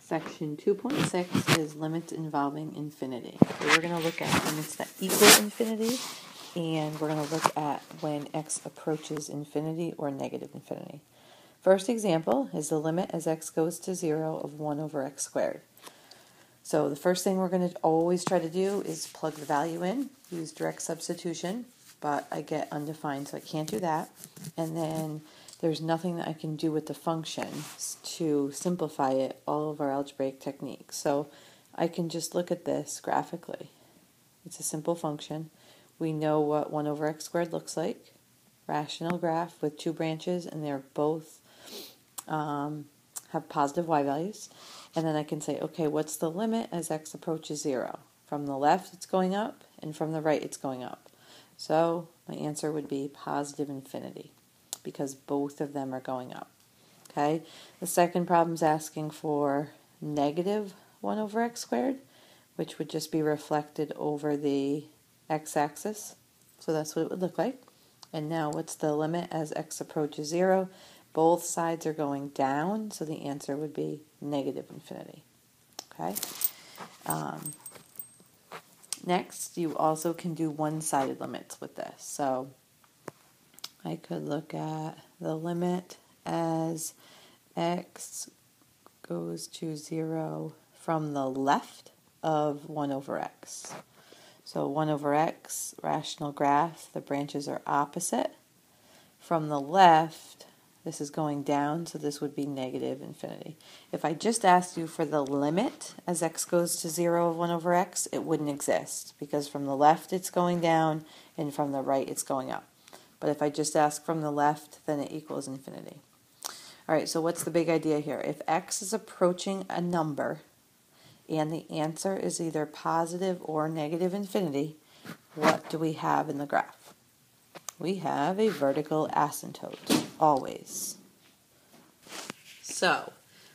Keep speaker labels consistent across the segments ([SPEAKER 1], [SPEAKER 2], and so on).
[SPEAKER 1] Section 2.6 is limits involving infinity. So we're going to look at limits that equal infinity, and we're going to look at when x approaches infinity or negative infinity. First example is the limit as x goes to 0 of 1 over x squared. So the first thing we're going to always try to do is plug the value in, use direct substitution, but I get undefined, so I can't do that. And then there's nothing that I can do with the function to simplify it, all of our algebraic techniques. So I can just look at this graphically. It's a simple function. We know what 1 over x squared looks like. Rational graph with two branches, and they're both have positive y values. And then I can say, okay, what's the limit as x approaches 0? From the left it's going up, and from the right it's going up. So my answer would be positive infinity, because both of them are going up. Okay, the second problem is asking for negative 1 over x squared, which would just be reflected over the x-axis. So that's what it would look like. And now what's the limit as x approaches 0? Both sides are going down, so the answer would be negative infinity. Okay. Next, you also can do one-sided limits with this. So I could look at the limit as x goes to 0 from the left of 1 over x. So 1 over x, rational graph, the branches are opposite. From the left, this is going down, so this would be negative infinity. If I just asked you for the limit as x goes to 0 of 1 over x, it wouldn't exist, because from the left it's going down, and from the right it's going up. But if I just ask from the left, then it equals infinity. All right, so what's the big idea here? If x is approaching a number, and the answer is either positive or negative infinity, what do we have in the graph? We have a vertical asymptote, always. So,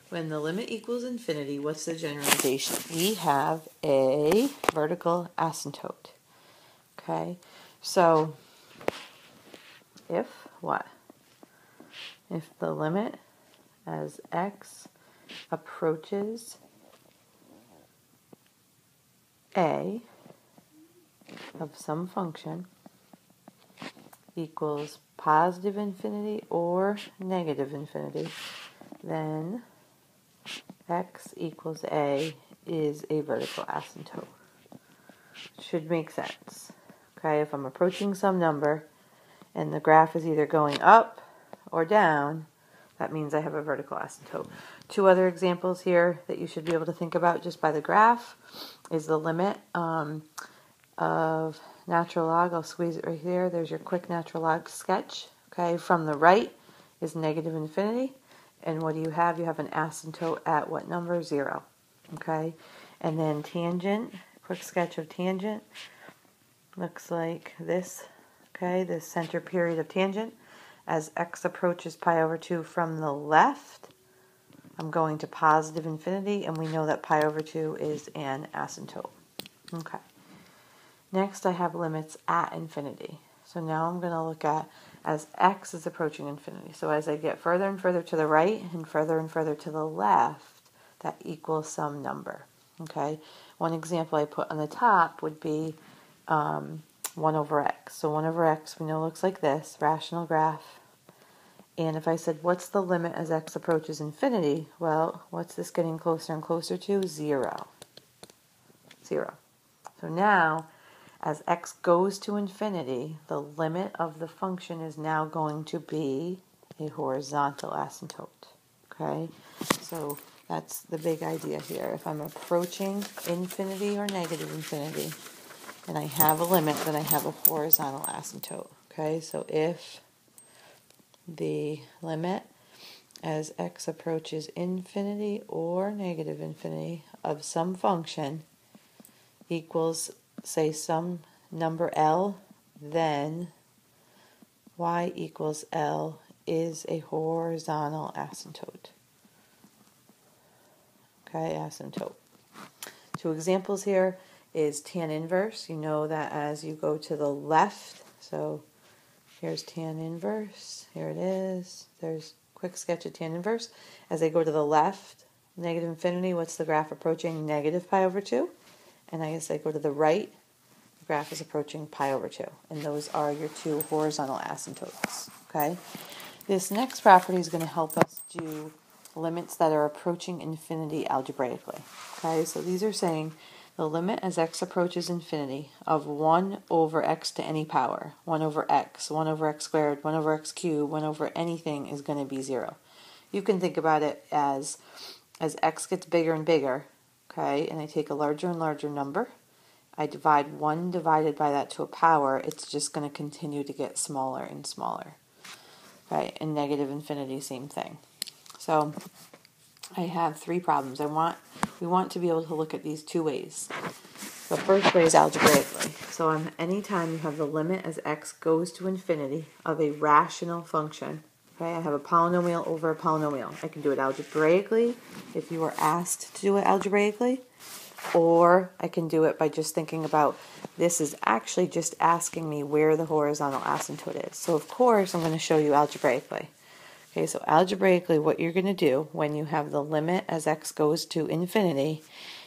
[SPEAKER 1] when the limit equals infinity, what's the generalization? We have a vertical asymptote. Okay, so if what? If the limit as x approaches a of some function equals positive infinity or negative infinity, then x equals a is a vertical asymptote. Should make sense. Okay, if I'm approaching some number and the graph is either going up or down, that means I have a vertical asymptote. Two other examples here that you should be able to think about just by the graph is the limit of natural log. I'll squeeze it right here. There's your quick natural log sketch. Okay, from the right is negative infinity. And what do you have? You have an asymptote at what number? 0. Okay, and then tangent, quick sketch of tangent, looks like this. Okay, the center period of tangent. As x approaches pi over 2 from the left, I'm going to positive infinity, and we know that pi over 2 is an asymptote. Okay. Next, I have limits at infinity. So now I'm going to look at as x is approaching infinity. So as I get further and further to the right and further to the left, that equals some number. Okay. One example I put on the top would be 1 over x. So 1 over x we know looks like this, rational graph. And if I said, what's the limit as x approaches infinity? Well, what's this getting closer and closer to? 0. 0. So now, as x goes to infinity, the limit of the function is now going to be a horizontal asymptote. Okay? So that's the big idea here. If I'm approaching infinity or negative infinity, and I have a limit, then I have a horizontal asymptote. Okay? So if the limit as x approaches infinity or negative infinity of some function equals, say, some number L, then y equals L is a horizontal asymptote. Okay, asymptote. Two examples here is tan inverse. You know that as you go to the left, so here's tan inverse, here it is. There's quick sketch of tan inverse. As I go to the left, negative infinity, what's the graph approaching? Negative pi over 2. And as I go to the right, the graph is approaching pi over 2. And those are your two horizontal asymptotes. Okay? This next property is going to help us do limits that are approaching infinity algebraically. Okay? So these are saying the limit as x approaches infinity of 1 over x to any power, 1 over x squared, 1 over x cubed, 1 over anything is going to be 0. You can think about it as x gets bigger and bigger, okay, and I take a larger and larger number, I divide 1 divided by that to a power, it's just going to continue to get smaller and smaller. Okay, and negative infinity, same thing. So I have 3 problems. We want to be able to look at these 2 ways. The first way is algebraically. So anytime you have the limit as x goes to infinity of a rational function, okay, I have a polynomial over a polynomial. I can do it algebraically if you were asked to do it algebraically, or I can do it by just thinking about this is actually just asking me where the horizontal asymptote is. So of course I'm going to show you algebraically. Okay, so algebraically what you're going to do when you have the limit as x goes to infinity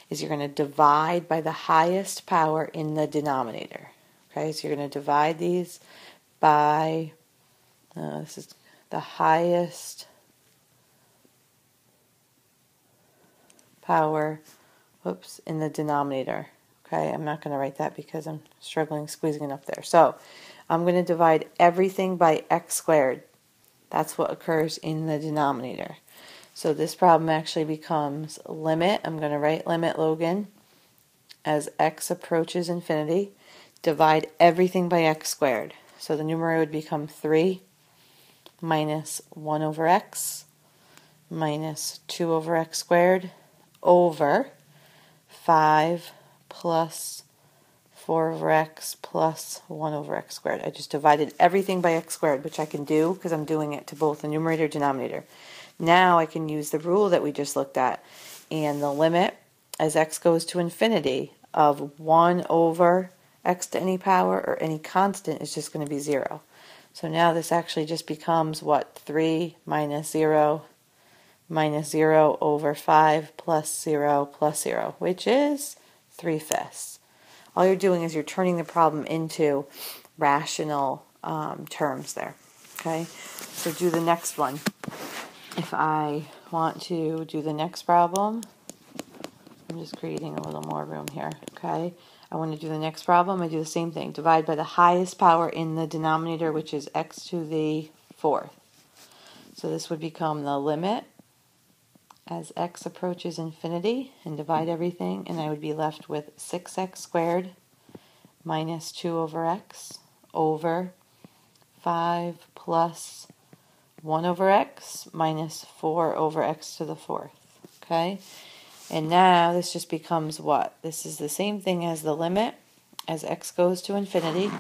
[SPEAKER 1] is you're going to divide by the highest power in the denominator. Okay, so you're going to divide these by, this is the highest power, in the denominator. Okay, I'm not going to write that because I'm struggling squeezing it up there. So I'm going to divide everything by x squared. That's what occurs in the denominator. So this problem actually becomes limit, I'm going to write limit Logan, as x approaches infinity, divide everything by x squared. So the numerator would become 3 minus 1 over x minus 2 over x squared over 5 plus 4 over x plus 1 over x squared. I just divided everything by x squared, which I can do because I'm doing it to both the numerator and denominator. Now I can use the rule that we just looked at, and the limit as x goes to infinity of 1 over x to any power or any constant is just going to be 0. So now this actually just becomes what? 3 minus 0 over 5 plus 0, which is 3/5. All you're doing is you're turning the problem into rational terms there. Okay, so do the next one. If I want to do the next problem, I'm just creating a little more room here. Okay, I want to do the next problem. I do the same thing. Divide by the highest power in the denominator, which is x to the 4th. So this would become the limit as x approaches infinity, and divide everything, and I would be left with 6x squared minus 2 over x over 5 plus 1 over x minus 4 over x to the 4th. Okay, and now this just becomes what? This is the same thing as the limit as x goes to infinity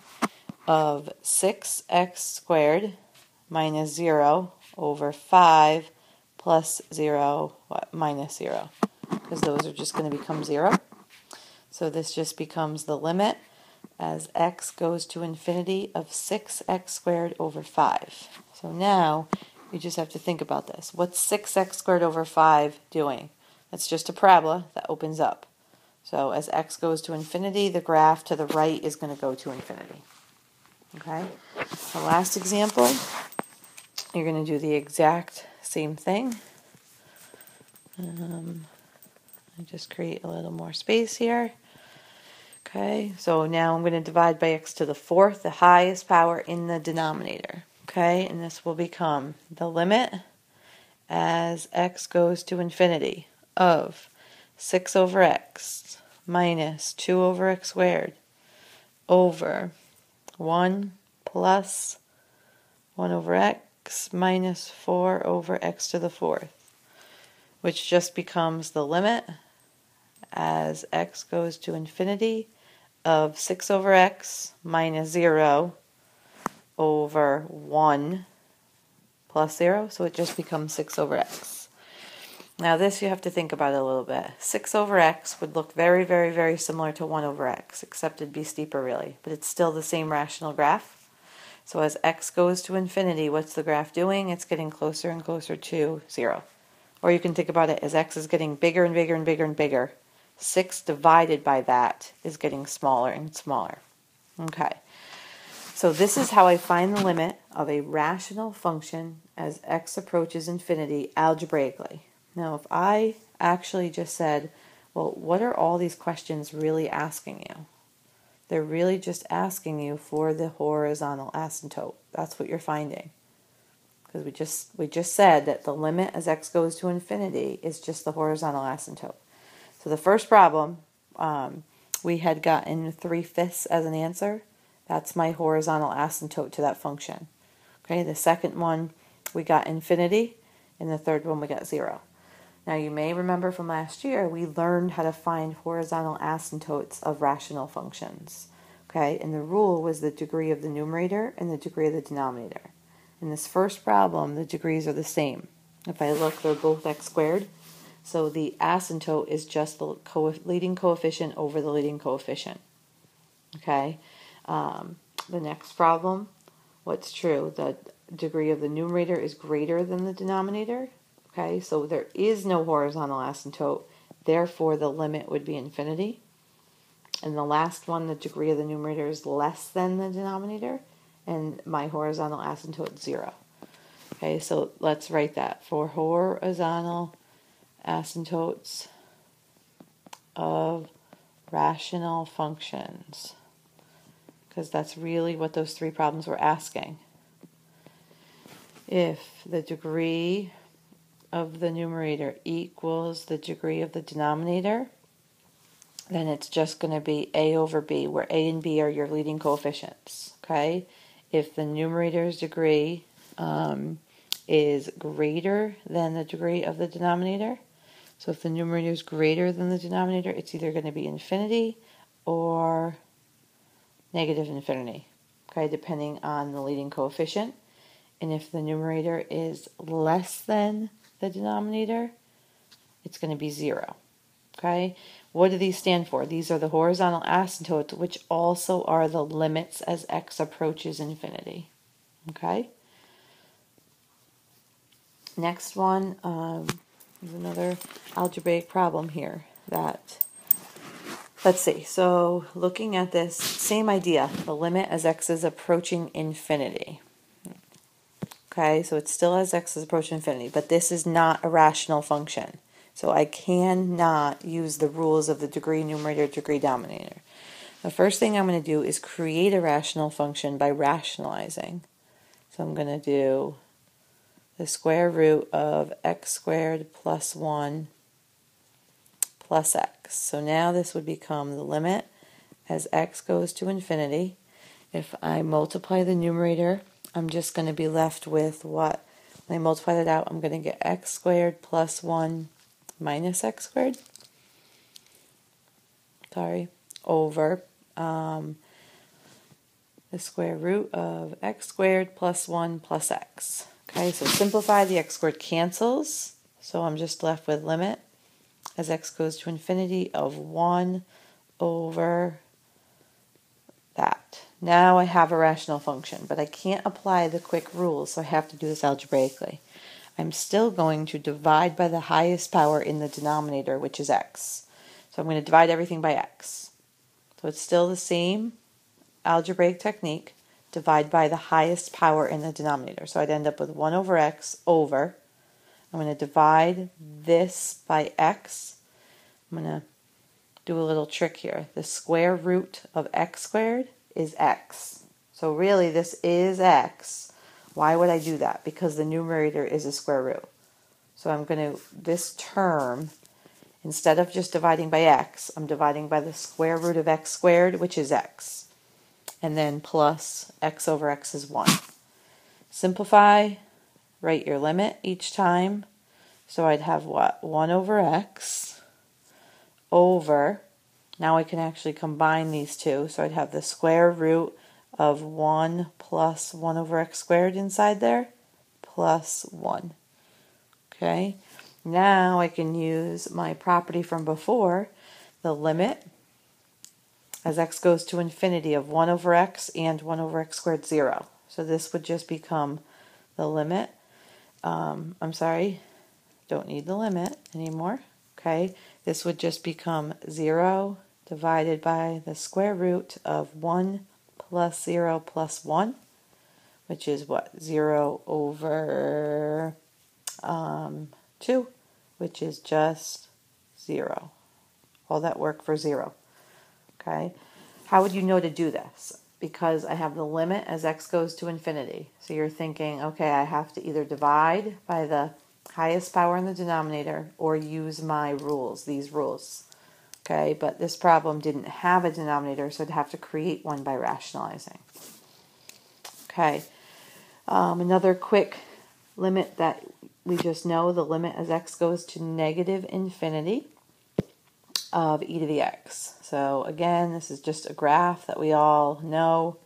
[SPEAKER 1] of 6x squared minus 0 over 5 plus 0, minus 0, because those are just going to become 0. So this just becomes the limit as x goes to infinity of 6x squared over 5. So now you just have to think about this. What's 6x squared over 5 doing? That's just a parabola that opens up. So as x goes to infinity, the graph to the right is going to go to infinity. Okay? The last example, you're going to do the exact same thing. I just create a little more space here. Okay, so now I'm going to divide by x to the 4th, the highest power in the denominator. Okay, and this will become the limit as x goes to infinity of 6 over x minus 2 over x squared over 1 plus 1 over x minus 4 over x to the 4th, which just becomes the limit as x goes to infinity of 6 over x minus 0 over 1 plus 0, so it just becomes 6 over x. Now this you have to think about it a little bit. 6 over x would look very, very, very similar to 1 over x, except it'd be steeper really, but it's still the same rational graph. So as x goes to infinity, what's the graph doing? It's getting closer and closer to 0. Or you can think about it as x is getting bigger and bigger and bigger and bigger. 6 divided by that is getting smaller and smaller. Okay, so this is how I find the limit of a rational function as x approaches infinity algebraically. Now, if I actually just said, well, what are all these questions really asking you? They're really just asking you for the horizontal asymptote. That's what you're finding. Because we just said that the limit as x goes to infinity is just the horizontal asymptote. So the first problem, we had gotten 3/5 as an answer. That's my horizontal asymptote to that function. Okay, the second one, we got infinity, and the third one, we got 0. Now, you may remember from last year, we learned how to find horizontal asymptotes of rational functions. Okay, and the rule was the degree of the numerator and the degree of the denominator. In this first problem, the degrees are the same. If I look, they're both x squared. So the asymptote is just the leading coefficient over the leading coefficient. Okay, the next problem, what's true? The degree of the numerator is greater than the denominator. Okay, so there is no horizontal asymptote, therefore the limit would be infinity. And the last one, the degree of the numerator is less than the denominator, and my horizontal asymptote is 0. Okay, so let's write that. For horizontal asymptotes of rational functions, because that's really what those 3 problems were asking. If the degree of the numerator equals the degree of the denominator, then it's just going to be a over b, where a and b are your leading coefficients. Okay, if the numerator's degree is greater than the degree of the denominator, so if the numerator is greater than the denominator, it's either going to be infinity or negative infinity, okay, depending on the leading coefficient. And if the numerator is less than the denominator, it's going to be 0. Okay, what do these stand for? These are the horizontal asymptotes, which also are the limits as x approaches infinity. Okay, next one, there's another algebraic problem here that, let's see, so looking at this, same idea, the limit as x is approaching infinity. Okay, so it's still as x is approaching infinity, but this is not a rational function. So I cannot use the rules of the degree numerator, degree denominator. The first thing I'm going to do is create a rational function by rationalizing. So I'm going to do the square root of x squared plus 1 plus x. So now this would become the limit as x goes to infinity. If I multiply the numerator, I'm just going to be left with what? When I multiply that out, I'm going to get x squared plus 1 minus x squared. Over the square root of x squared plus 1 plus x. Okay, so simplify, the x squared cancels. So I'm just left with limit as x goes to infinity of 1 over that. Now I have a rational function, but I can't apply the quick rules, so I have to do this algebraically. I'm still going to divide by the highest power in the denominator, which is x. So I'm going to divide everything by x. So it's still the same algebraic technique, divide by the highest power in the denominator. So I'd end up with 1 over x over, I'm going to divide this by x. I'm going to do a little trick here. The square root of x squared is x. So really this is x. Why would I do that? Because the numerator is a square root. So I'm going to, this term, instead of just dividing by x, I'm dividing by the square root of x squared, which is x. And then plus x over x is 1. Simplify, write your limit each time. So I'd have what? 1 over x over, now I can actually combine these two. So I'd have the square root of 1 plus 1 over x squared inside there, plus 1. Okay, now I can use my property from before, the limit as x goes to infinity of 1 over x and 1 over x squared 0. So this would just become the limit, Don't need the limit anymore. Okay, this would just become 0 divided by the square root of 1 plus 0 plus 1, which is what? 0 over 2, which is just 0. All that work for 0. Okay, how would you know to do this? Because I have the limit as x goes to infinity. So you're thinking, okay, I have to either divide by the highest power in the denominator or use my rules, these rules. Okay, but this problem didn't have a denominator, so I'd have to create one by rationalizing. Okay, another quick limit that we just know, the limit as x goes to negative infinity of e to the x. So again, this is just a graph that we all know.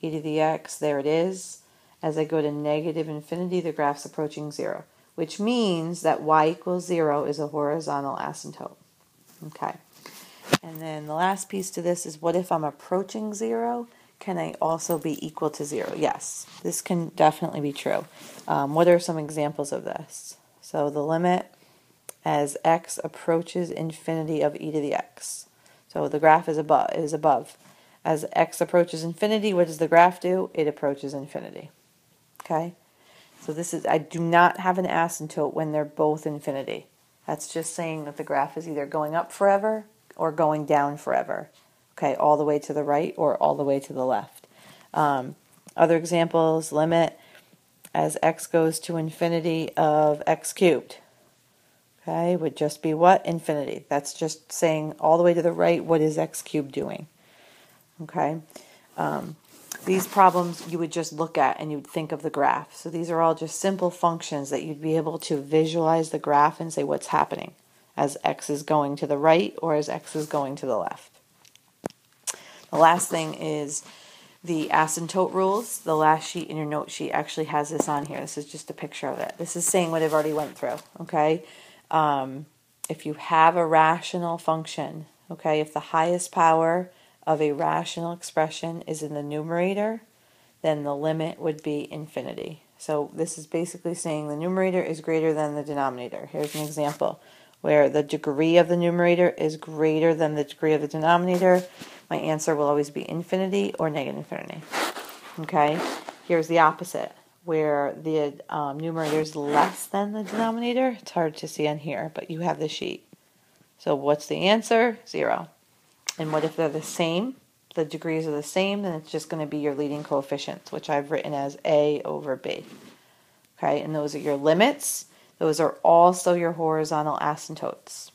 [SPEAKER 1] E to the x, there it is. As I go to negative infinity, the graph's approaching 0, which means that y equals 0 is a horizontal asymptote. Okay. And then the last piece to this is, what if I'm approaching 0? Can I also be equal to 0? Yes, this can definitely be true. What are some examples of this? So the limit as x approaches infinity of e to the x. So the graph is above. As x approaches infinity, what does the graph do? It approaches infinity. Okay? So this is, I do not have an asymptote when they're both infinity. That's just saying that the graph is either going up forever or going down forever. Okay, all the way to the right or all the way to the left. Other examples, limit as x goes to infinity of x cubed. Okay, would just be what? Infinity. That's just saying all the way to the right, what is x cubed doing? Okay, these problems you would just look at and you'd think of the graph. So these are all just simple functions that you'd be able to visualize the graph and say what's happening as x is going to the right or as x is going to the left. The last thing is the asymptote rules. The last sheet in your note sheet actually has this on here. This is just a picture of it. This is saying what I've already went through, okay? If you have a rational function, okay, if the highest power of a rational expression is in the numerator, then the limit would be infinity. So this is basically saying the numerator is greater than the denominator. Here's an example where the degree of the numerator is greater than the degree of the denominator. My answer will always be infinity or negative infinity. Okay, here's the opposite, where the numerator is less than the denominator. It's hard to see on here, but you have the sheet. So what's the answer? 0. And what if they're the same? The degrees are the same, then it's just going to be your leading coefficients, which I've written as A over B. Okay, and those are your limits. Those are also your horizontal asymptotes.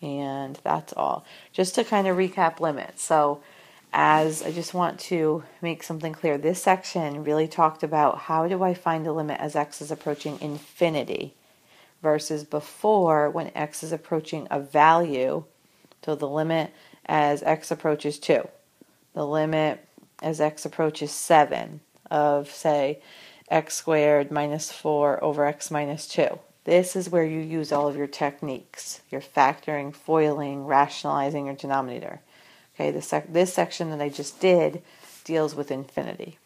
[SPEAKER 1] And that's all. Just to kind of recap limits. So as I just want to make something clear, this section really talked about how do I find a limit as x is approaching infinity versus before when x is approaching a value. So the limit as x approaches 2. The limit as x approaches 7 of, say, x squared minus 4 over x minus 2. This is where you use all of your techniques, your factoring, foiling, rationalizing your denominator. Okay, this section that I just did deals with infinity.